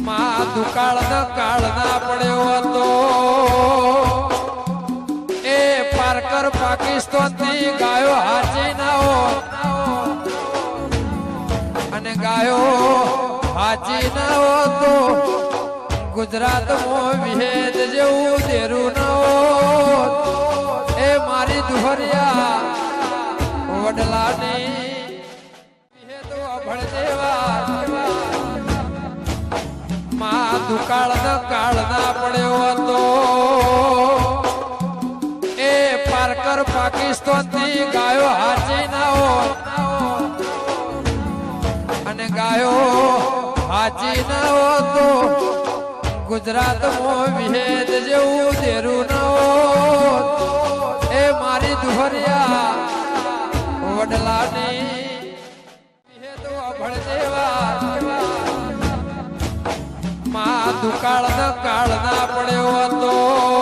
માં દુકાળ ના કાળ ના પડ્યો હતો એ પારકર પાકિસ્તાન થી ગાયો હાચી ના હોત અને ગાયો હાચી ના હોતો ગુજરાત માં વિહેદ જેવું દેરું ના હોત એ મારી દુહરિયા વડલાની વિહેદ અભળ દેવા માં દુકાળ ના કાળ ના પડ્યો હતો એ પારકર પાકિસ્તાન થી ગાયો હાચી ના હોત અને ગાયો હાચી ના હોતો ગુજરાત માં વિહેદ જેવું દેરું ના હોત એ મારી દુહરિયા વડલાની વિહેદ અભળ દેવા માં દુકાળ ના કાળ ના પડ્યો હતો